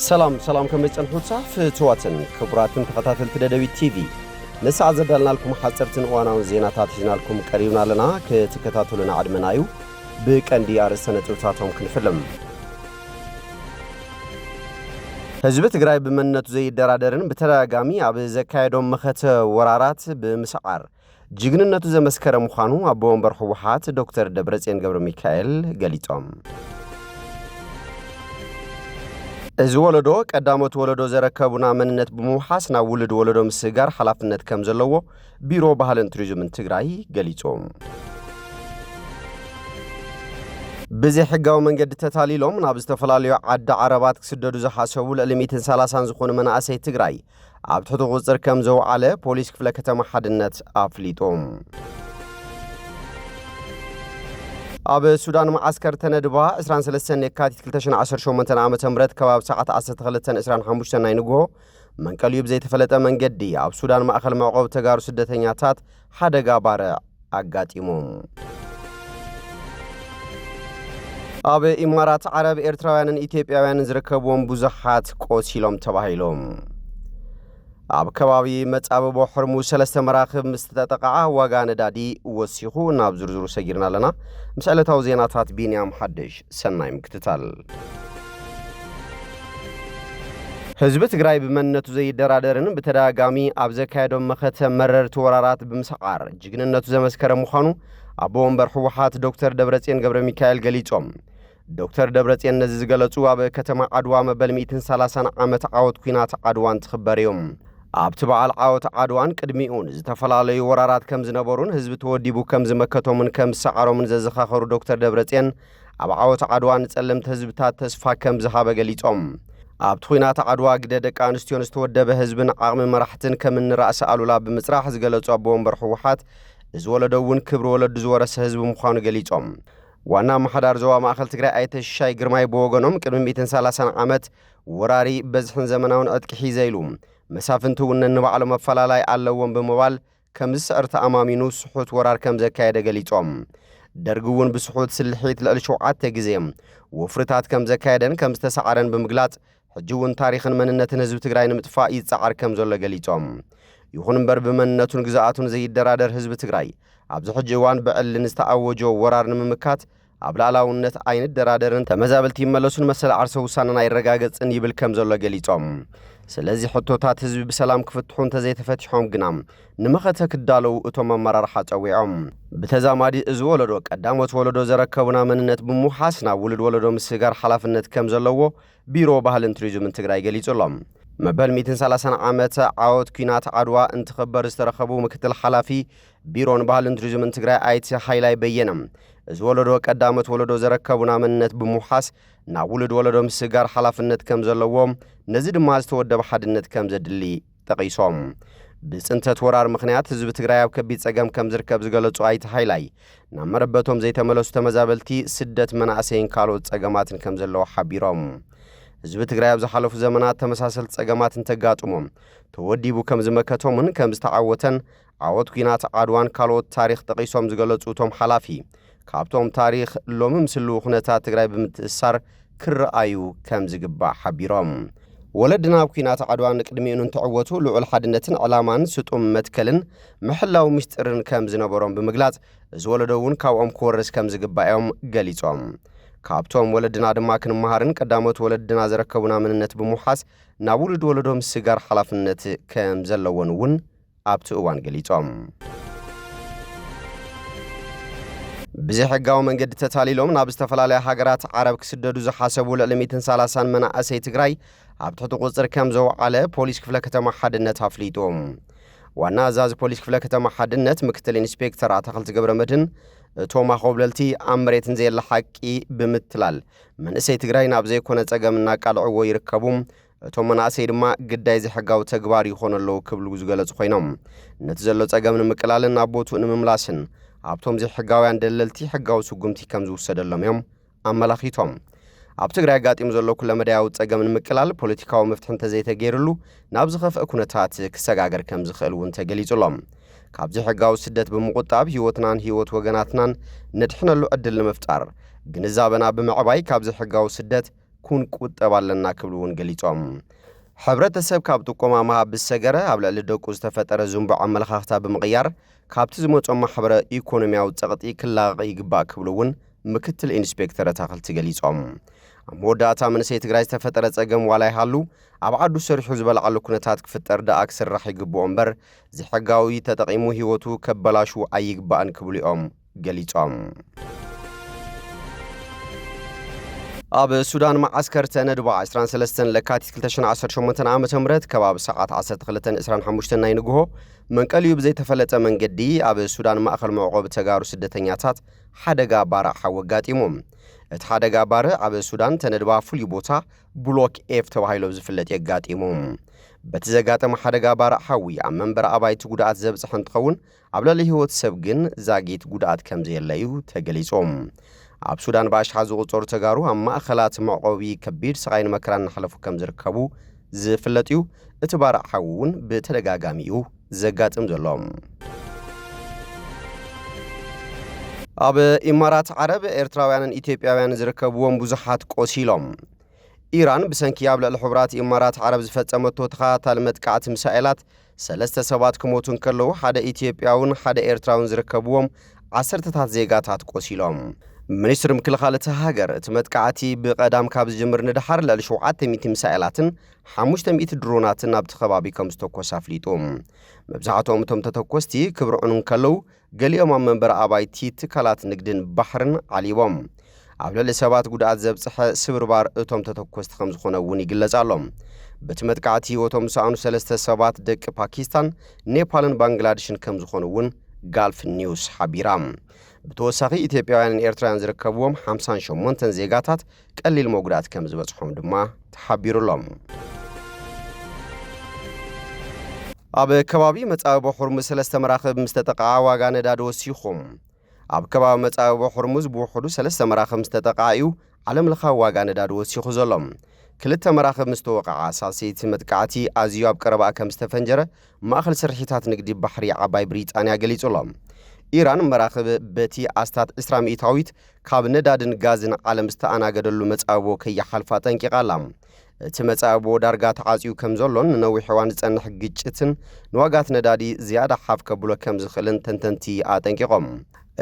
سلام كم يتصنحوت فتواتن كبراتن تقاتل تدوي تي في نسعى زدلنا لكم حصرتن وانا وزيناتات جنا لكم قريبنا لنا كتكتاتلنا عدمنايو بكندي ارسنه توتاتهم كنفلم حزب تግራይ بمنነቱ ዘይደራደርን በተራጋሚ አብ ዘካይዶም መኸተ ወራራት በምስዓር ጅግንነቱ ዘመስከረ ምዃኑ አቦ ወንበር ህወሓት ዶክተር ደብረጽዮን ገብረ ሚካኤል ገሊጾም እዚ ወለዶ ቀዳሞት ወለዶ ዘረከቡና መንነት በመውሓስና ውልድ ወለዶ ምስጋር ሐላፍነት ከም ዘለዎ ቢሮ ባህልን ቱሪዝምን ትግራይ ገሊጾም بزي حقاو من قد تتاليلوم نابز تفلاليو عد عربات كسددو زحاسوو للميتن سالاسان زخون من آسي تقراي عبد غزر كمزو على بوليس كفلا كتام حدنت آفليتوم عب السودان معسكر تندبا اسران سلسن يكاتي تكلتشن 10 شومنتن عام تمرد كباب ساعة 10 تغلتن اسران حموشتن ناينقو من قليوب زي تفلتا من قدي عب السودان ما أخل معقوب تقارو سدتنياتات حدقا بارا أقاتيموم አብ ኢማራት አረብ ኤርትራውያንን ኢትዮጵያውያንን ዝረከቡም ብዙሓት ቆሲሎም ተባሂሎም አብ ከባቢ መጻበቦ ሕርሙ ሰለስተ መራኽብ ምስተጠቃዓ ዋጋ ነዳዲ ወሲኹ ናብ ዝርዝሩ ሰጊርና ለና ምስዕለታው ዜናታት ቢንያም ሐድሽ ሰናይ ምክትታል ህዝብ ትግራይ በመንነቱ ዘይደራደርን በተዳጋሚ አብ ዘካይዶም መኸተ መረርት ወራራት በምስዓር ጅግንነቱ ዘመስከረ ምዃኑ አቦ ወንበር ህወሓት ዶክተር ደብረጽዮን ገብረ ሚካኤል ገሊጾም ዶክተር ደብረጽዮን ነዚ ዝገለጹ አብ ከተማ አድዋ መበል 130 ዓመት ዓወት ኩናት አድዋን ተኸበረዮም አብቲ በዓል ዓወት አድዋን ቅድሚኡን ዝተፈላለዩ ወራራት ከም ዝነበሩን ህዝብ ተወዲቡ ከም ዝመከቶምን ከም ሰዓሮምን ዘዘኻኸሩ ዶክተር ደብረጽዮን አብ ዓወት አድዋን ጸለምት ህዝብታት ተስፋ ከም ዝሃበ ገሊጾም አብቲ ኩናት አድዋ ግደ ደቂ አንስትዮን ዝተወደበ ህዝብን ዓቕሚ መራሕትን ከም ንራእሲ አሉላ ብምጽራሕ ዝገለጹ አቦ ወንበር ህወሓት እዚ ወለዶውን ክብሪ ወለዱ ዝወረሰ ህዝብ ምዃኑ ገሊጾም ዋና ማሕዳር ዞባ ማእኸል ትግራይ አይተሻይ ግርማይ በወገኖም ቅድሚ 130 ዓመት ወራሪ በዝሕን ዘመናውን ዕጥቂ ሒዘይሉ መሳፍንቱ ንባዕሉ መፈላላይ ኣለዎም ብምባል ከም ዝስዕር ተኣማሚኑ ስሑት ወራር ከም ዘካየደ ገሊጾም ደርግውን ብስሑት ስልሒት ልዕሊ 7 ግዜ ወፍርታት ከም ዘካየደን ከም ዝተሰዓረን ብምግላጽ ሕጂውን ታሪኽን መንነትን ህዝብ ትግራይ ንምጥፋእ ይጻዓር ከም ዘሎ ገሊጾም ይኹን እምበር ብመንነቱን ግዛኣቱን ዘይደራደር ህዝብ ትግራይ ኣብዚ ሕጂ እዋን ብዕልን ዝተኣወጆ ወራር ንምምካት ኣብ ላዕላውነት ዓይነት ደራደርን ተመዛበልቲ ይመለሱን መሰል ዓርሰ ውሳነን ኣይረጋገጽን ይብል ከም ዘሎ ገሊጾም ስለዚ ሕቶታት ህዝቢ ብሰላም ክፍትሑን ተዘይተፈቲሖም ግና ንመኸተ ክዳለው እቶም ኣመራርሓ ጸዊዖም ብተዛማዲ እዚ ወለዶ ቀዳሞት ወለዶ ዘረከቡና መንነት ብምውሓስና ውልድ ወለዶ ምስጋር ሓላፍነት ከም ዘለዎ ቢሮ ባህልን ቱሪዝምን ትግራይ ገሊጹሎም መበል 130 ዓመት ዓወት ኩናት አድዋ እንትኸበር ዝተረኸቡ ምክትል ሓላፊ ቢሮን ባህልን ቱሪዝምን ትግራይ አይቲ ሃይላይ በየነም እዚ ወለዶ ቀዳሞት ወለዶ ዘረከቡና መንነት ብምውሓስ ናብ ውልድ ወለዶ ምስጋር ሓላፍነት ከም ዘለዎም ነዚ ድማ ዝተወደበ ሓድነት ከም ዘድሊ ጠቂሶም ብጽንተት ወራር ምኽንያት ህዝቢ ትግራይ ኣብ ከቢድ ጸገም ከም ዝርከብ ዝገለጹ አይቲ ሃይላይ ናብ መረበቶም ዘይተመለሱ ተመዛበልቲ ስደት መናእሰይን ካልኦት ጸገማትን ከም ዘለዎ ሓቢሮም ህዝብ ትግራይ ኣብ ዝሓለፉ ዘመናት ተመሳሰልቲ ጸገማትን ተጋጥሞም ተወዲቡ ከም ዝመከቶምን ከም ዝተዓወተን ዓወት ኩናት አድዋን ካልኦት ታሪኽ ጠቂሶም ዝገለጹ እቶም ሓላፊ ካብቶም ታሪኽ ሎሚ ምስሉ ኩነታት ትግራይ ብምትእሳር ክረአዩ ከም ዝግባእ ሓቢሮም ወለድና ኣብ ኩናት አድዋን ቅድሚኡን እንትዕወቱ ልዑል ሓድነትን ዕላማን ስጡም መትከልን ምሕላው ምስጢርን ከም ዝነበሮም ብምግላጽ እዚ ወለዶውን ካብኦም ክወርስ ከም ዝግባኦም ገሊጾም ካብቶም ወለድና ድማ ክንመሃርን ቀዳሞት ወለድና ዘረከቡና መንነት ብምውሓስ ናብ ውልድ ወለዶ ምስጋር ሓላፍነት ከም ዘለዎን እውን ኣብቲ እዋን ገሊጾም ብዘይ ሕጋዊ መንገዲ ተታሊሎም ናብ ዝተፈላለዩ ሃገራት ዓረብ ክስደዱ ዝሓሰቡ ልዕሊ 130 መናእሰይ ትግራይ ኣብ ትሕቲ ቁፅር ከም ዘውዓለ ፖሊስ ክፍለ ከተማ ሓድነት ኣፍሊጦም ዋና አዛዚ ፖሊስ ክፍለ ከተማ ሓድነት ምክትል ኢንስፔክተር ኣተኽልቲ ገብረመድህን እቶም ኣኸብለልቲ ኣብ መሬትን ዘየለ ሓቂ ብምትላል መንእሰይ ትግራይ ናብ ዘይኮነ ጸገም እናቃልዕዎ ይርከቡ እቶም መናእሰይ ድማ ግዳይ ዝሕጋዊ ተግባር ይኾኑ ኣለዉ ክብሉ ዝገለጹ ኮይኖም ነቲ ዘሎ ጸገም ንምቅላልን ናብ ቦቱኡ ንምምላስን ኣብቶም ዘይሕጋውያን ደለልቲ ሕጋዊ ስጉምቲ ከም ዝውሰደሎም እዮም ኣመላኺቶም ኣብ ትግራይ ጋጢም ዘሎ ኩለ መዳያዊ ጸገም ንምቅላል ፖለቲካዊ መፍትሒ እንተዘይተገይሩሉ ናብ ዝኸፍአ ኩነታት ክሰጋገር ከም ዝኽእል እውን ተገሊጹሎም ካብዚ ሕጋዊ ስደት ብምቁጣብ ህይወትናን ህይወት ወገናትናን ነድሕነሉ ዕድል ንምፍጣር ግንዛበና ብምዕባይ ካብዚ ሕጋዊ ስደት ኩን ቁጠባለና ክብሉውን ገሊጾም ሕብረተሰብ ካብ ጥቆማ መሃብ ብሰገረ ኣብ ልዕሊ ደቁ ዝተፈጠረ ዙምባዕ ኣመለኻኽታ ብምቕያር ካብቲ ዝመጾም ማሕበረ ኢኮኖሚያዊ ጸቕጢ ክላቐቕ ይግባእ ክብሉውን ምክትል ኢንስፔክተር ኣታኽልቲ ገሊጾም ኣብ መወዳእታ መንእሰይ ትግራይ ዝተፈጠረ ጸገም ዋላ ይሃሉ ኣብ ዓዱ ሰሪሑ ዝበልዓሉ ኩነታት ክፍጠር ደኣ ክስራሕ ይግብኦ እምበር ዝሕጋዊ ተጠቒሙ ህይወቱ ከበላሹ ኣይግባእን ክብሉ እዮም ገሊጾም ኣብ ሱዳን ማዓስከር ተነድባ 23 ለካቲት 2018 ዓ.ም ከባቢ ሰዓት 12:25 ናይ ንግሆ መንቀልዩ ብዘይተፈለጠ መንገዲ ኣብ ሱዳን ማእኸል መዕቆቢ ተጋሩ ስደተኛታት ሓደጋ ባራዕ ሓወጋጢሞም እቲ ሓደጋ ባርዕ ኣብ ሱዳን ተነድባ ፍሉይ ቦታ ብሎክ ኤፍ ተባሂሉ ዝፍለጥ የጋጢሞም በቲ ዘጋጠመ ሓደጋ ባራዕ ሓዊ ኣብ መንበረ ኣባይቲ ጉድኣት ዘብጽሕ እንትኸውን ኣብ ልዕሊ ህይወት ሰብ ግን ዛጊት ጉድኣት ከም ዘየለዩ ተገሊጾም ኣብ ሱዳን ባሽሓ ዝቑፀሩ ተጋሩ ኣብ ማእኸላት መዕቆቢ ከቢድ ስቃይን መከራን እናሕለፉ ከም ዝርከቡ ዝፍለጥ እዩ እቲ ባራዕ ሓዊ እውን ብተደጋጋሚ እዩ ዘጋጥም ዘሎም ኣብ ኢማራት ዓረብ ኤርትራውያንን ኢትዮጵያውያንን ዝርከብዎም ብዙሓት ቆሲሎም ኢራን ብሰንኪ ኣብ ልዕሊ ሕቡራት ኢማራት ዓረብ ዝፈጸመቶ ተኸታታሊ መጥቃዕቲ ሚሳኤላት 3 ሰባት ክሞቱ እንከለዉ ሓደ ኢትዮጵያውን ሓደ ኤርትራውን ዝርከብዎም 10ታት ዜጋታት ቆሲሎም ሚኒስትር ምክልኻል እቲ ሃገር እቲ መጥቃዕቲ ብቐዳም ካብ ዝጅምር ንድሓር ልዕሊ 700 ሚሳኤላትን 500 ድሮናትን ኣብቲ ከባቢ ከም ዝተኮሳ ኣፍሊጡ መብዛሕትኦም እቶም ተተኮስቲ ክብርዑን እንከለዉ ገሊኦም ኣብ መንበረ ኣባይቲ ትካላት ንግድን ባሕርን ዓሊቦም ኣብ ልዕሊ ሰባት ጉድኣት ዘብጽሐ ስብርባር እቶም ተተኮስቲ ከም ዝኾነ እውን ይግለጽ ኣሎ በቲ መጥቃዕቲ ህይወቶም ዝሰኣኑ 3 ሰባት ደቂ ፓኪስታን ኔፓልን ባንግላዴሽን ከም ዝኾኑ እውን ጋልፍ ኒውስ ሓቢራ ብተወሳኺ ኢትዮጵያውያንን ኤርትራውያን ዝርከብዎም 58 ዜጋታት ቀሊል መጉዳት ከም ዝበጽሖም ድማ ተሓቢሩሎም ኣብ ከባቢ መጻበቦ ሕርሙዝ 3 መራኽብ ምስ ተጠቕዓ ዋጋ ነዳዲ ወሲኹም ኣብ ከባቢ መጻበቦ ሕርሙዝ ብውሕዱ 3 መራኽብ ምስ ተጠቕዓ እዩ ዓለም ለኻዊ ዋጋ ነዳዲ ወሲኹ ዘሎም ክልተ መራኽብ ምስ ተወቕዓ ሳልሰይቲ መጥቃዕቲ ኣዝዩ ኣብ ቀረባ ከም ዝተፈንጀረ ማእኸል ስርሒታት ንግዲ ባሕሪ ዓባይ ብሪጣንያ ገሊጹሎም ኢራን መራኽብ በቲ ኣስታት 20 ሚእታዊት ካብ ነዳድን ጋዝን ዓለም ዝተኣናገደሉ መጻበቦ ከይሓልፋ ጠንቂቓላ እቲ መጻበቦ ዳርጋ ተዓጽዩ ከም ዘሎን ንነዊሕ እዋን ዝጸንሕ ግጭትን ንዋጋት ነዳዲ ዝያዳ ሓፍ ከብሎ ከም ዝኽእልን ተንተንቲ ኣጠንቂቖም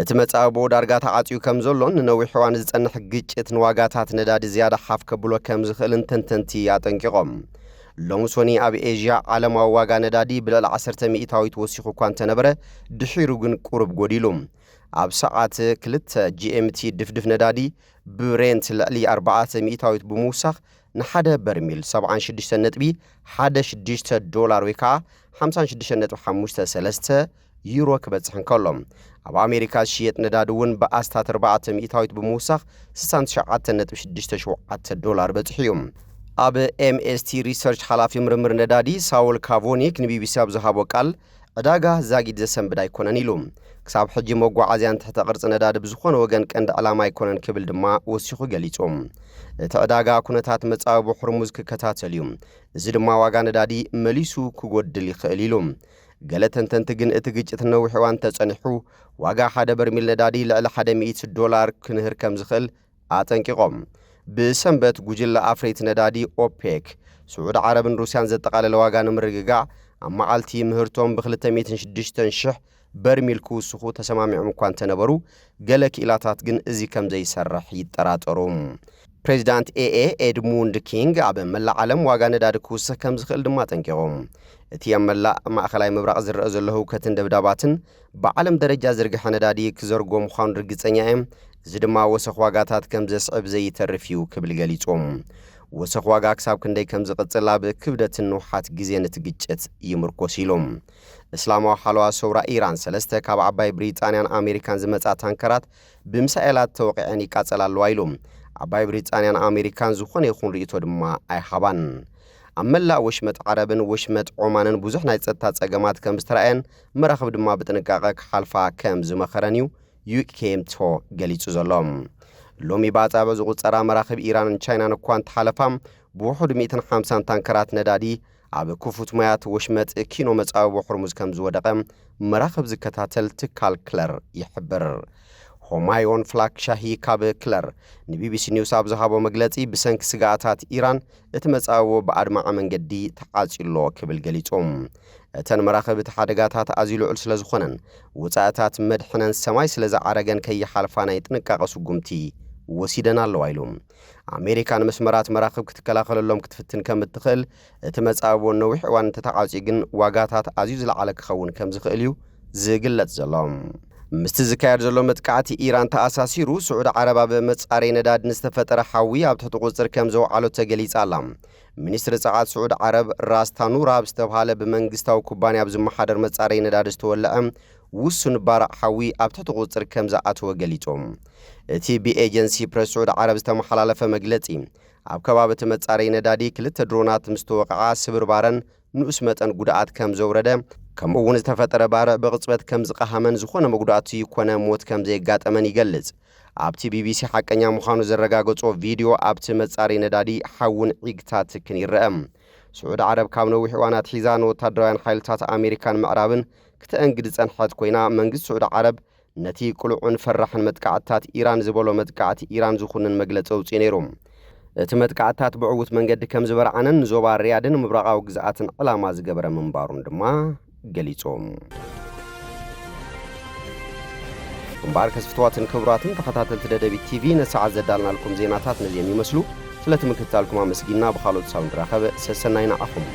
እቲ መጻበቦ ዳርጋ ተዓጽዩ ከም ዘሎን ንነዊሕ እዋን ዝጸንሕ ግጭት ንዋጋታት ነዳዲ ዝያዳ ሓፍ ከብሎ ከም ዝኽእልን ተንተንቲ ኣጠንቂቖም ሎሚ ሶኒ ኣብ ኤዥያ ዓለማዊ ዋጋ ነዳዲ ብልዕሊ 10 ሚእታዊት ወሲኹ እኳ እንተነበረ ድሒሩ ግን ቁርብ ጎዲሉ ኣብ ሰዓት 2 GMT ድፍድፍ ነዳዲ ብሬንት ልዕሊ 4 ሚእታዊት ብምውሳኽ ንሓደ በርሚል 76.16 ዶላር ወይ ከዓ 56.53 ዩሮ ክበጽሕ እንከሎም ኣብ ኣሜሪካ ዝሽየጥ ነዳዲ እውን ብኣስታት 4 ሚእታዊት ብምውሳኽ 69.67 ዶላር በጽሑ እዩ ኣብ MST ሪሰርች ሓላፊ ምርምር ነዳዲ ሳውል ካቮኒክ ንቢቢሲ ኣብ ዝሃቦ ቃል ዕዳጋ ዛጊድ ዘሰንብድ ኣይኮነን ኢሉ ክሳብ ሕጂ መጓዓዝያን ትሕተ ቅርጽ ነዳዲ ብዝኾነ ወገን ቀንዲ ዕላማ ኣይኮነን ክብል ድማ ወሲኹ ገሊጹ እቲ ዕዳጋ ኩነታት መጻበቦ ሕርሙዝ ክከታተል እዩ እዚ ድማ ዋጋ ነዳዲ መሊሱ ክጎድል ይኽእል ኢሉ ገለ ተንተንቲ ግን እቲ ግጭት ነዊሕ እዋን ተጸኒሑ ዋጋ ሓደ በርሚል ነዳዲ ልዕሊ 100 ዶላር ክንህር ከም ዝኽእል ኣጠንቂቖም ብሰንበት ጉጅለ ኣፍሬት ነዳዲ ኦፔክ ስዑድ ዓረብን ሩስያን ዘጠቓለለ ዋጋ ንምርግጋዕ ኣብ መዓልቲ ምህርቶም ብ206,000 በርሚል ክውስኹ ተሰማሚዖም እኳ እንተነበሩ ገለ ክኢላታት ግን እዚ ከም ዘይሰርሕ ይጠራጠሩ ፕሬዚዳንት ኤኤ ኤድሙንድ ኪንግ ኣብ መላእ ዓለም ዋጋ ነዳዲ ክውስኽ ከም ዝኽእል ድማ ጠንቂቖም እቲ ኣብ መላእ ማእኸላይ ምብራቕ ዝረአ ዘሎ ህውከትን ደብዳባትን ብዓለም ደረጃ ዝርግሐ ነዳዲ ክዘርጎ ምዃኑ ርግጸኛ እዮም እዚ ድማ ወሰኽ ዋጋታት ከም ዘስዕብ ዘይተርፍ እዩ ክብል ገሊጾም ወሰኽ ዋጋ ክሳብ ክንደይ ከም ዝቕጽል ኣብ ክብደትን ንውሓት ግዜ ነቲ ግጭት ይምርኮስ ኢሎም እስላማዊ ሓለዋ ሰውራ ኢራን 3 ካብ ዓባይ ብሪጣንያን ኣሜሪካን ዝመጻ ታንከራት ብምሳኤላት ተወቂዐን ይቃጸላ ኣለዋ ኢሎም ዓባይ ብሪጣንያን ኣሜሪካን ዝኾነ ይኹን ርእይቶ ድማ ኣይሃባን ኣብ መላእ ወሽመጥ ዓረብን ወሽመጥ ዖማንን ብዙሕ ናይ ጸጥታ ጸገማት ከም ዝተረኣየን መራኽብ ድማ ብጥንቃቐ ክሓልፋ ከም ዝመኸረን እዩ ዩኬምቶ ገሊጹ ዘሎም ሎሚ ባጻበ ዝቝጸራ መራኽብ ኢራንን ቻይናን እኳ እንተሓለፋ ብውሑድ 150 ታንከራት ነዳዲ ኣብ ክፉት ማያት ወሽመጥ ኪኖ መጻበቦ ሕርሙዝ ከም ዝወደቐ መራኽብ ዝከታተል ትካል ክለር ይሕብር ሆማዮን ፍላክ ሻሂ ካብ ክለር ንቢቢሲ ኒውስ ኣብ ዝሃቦ መግለጺ ብሰንኪ ስጋኣታት ኢራን እቲ መጻወ ብኣድማዓ መንገዲ ተዓጺሎ ክብል ገሊጾም እተን መራኸብቲ ሓደጋታት ኣዝዩ ልዑል ስለ ዝኾነን ውጻእታት መድሕነን ሰማይ ስለ ዝዓረገን ከይሓልፋ ናይ ጥንቃቐ ስጉምቲ ወሲደን ኣለዋ ኢሎም ኣሜሪካን መስመራት መራኸብ ክትከላኸለሎም ክትፍትን ከም እትኽእል እቲ መጻወ ነዊሕ እዋን እንተተዓጺ ግን ዋጋታት ኣዝዩ ዝለዓለ ክኸውን ከም ዝኽእል እዩ ዝግለጽ ዘሎም ምስቲ ዝካየድ ዘሎ መጥቃዕቲ ኢራን ተኣሳሲሩ ስዑድ ዓረብ ኣብ መጻረይ ነዳዲ ንዝተፈጠረ ሓዊ ኣብ ትሕቲ ቁፅር ከም ዘውዓሎ ተገሊጻ ኣላ ሚኒስትሪ ጸዓት ስዑድ ዓረብ ራስ ታኑራ ዝተባሃለ ብመንግስታዊ ኩባንያ ብዝመሓደር መጻረይ ነዳዲ ዝተወልዐ ውሱን ባራዕ ሓዊ ኣብ ትሕቲ ቁፅር ከም ዝኣተወ ገሊጾም እቲ ብኤጀንሲ ፕረስ ስዑድ ዓረብ ዝተመሓላለፈ መግለጺ ኣብ ከባቢ እቲ መጻረይ ነዳዲ ክልተ ድሮናት ምስ ተወቅዓ ስብርባረን ንኡስ መጠን ጉድኣት ከም ዘውረደ ከምኡ እውን ዝተፈጠረ ባርዕ ብቕጽበት ከም ዝቐሃመን ዝኾነ መጉዳእቲ ይኮነ ሞት ከም ዘየጋጠመን ይገልጽ ኣብቲ ቢቢሲ ሓቀኛ ምዃኑ ዘረጋገጾ ቪድዮ ኣብቲ መጻረይ ነዳዲ ሓውን ዒግታት ክንይርአ ስዑድ ዓረብ ካብ ነዊሕ እዋናት ሒዛ ንወታደራውያን ሓይልታት ኣሜሪካን ምዕራብን ክትአንግድ ጸንሐት ኮይና መንግስቲ ስዑድ ዓረብ ነቲ ቁልዑን ፈራሕን መጥቃዕትታት ኢራን ዝበሎ መጥቃዕቲ ኢራን ዝኹንን መግለጺ ኣውፂኡ ነይሮም እቲ መጥቃዕትታት ብዕውት መንገዲ ከም ዝበርዓነን ዞባ ሪያድን ምብራቓዊ ግዝኣትን ዕላማ ዝገበረ ምንባሩን ድማ ገሊጾም እምበር ከስፍትዋትን ክቡራትን ተኸታተልቲ ደደቢት ቲቪ ነሰዓት ዘዳልናልኩም ዜናታት ነዚኦም ይመስሉ ስለትምክትታልኩም ኣመስጊና ብኻልኦት ሳብ ንራኸበ ሰሰናይ ንዓኹም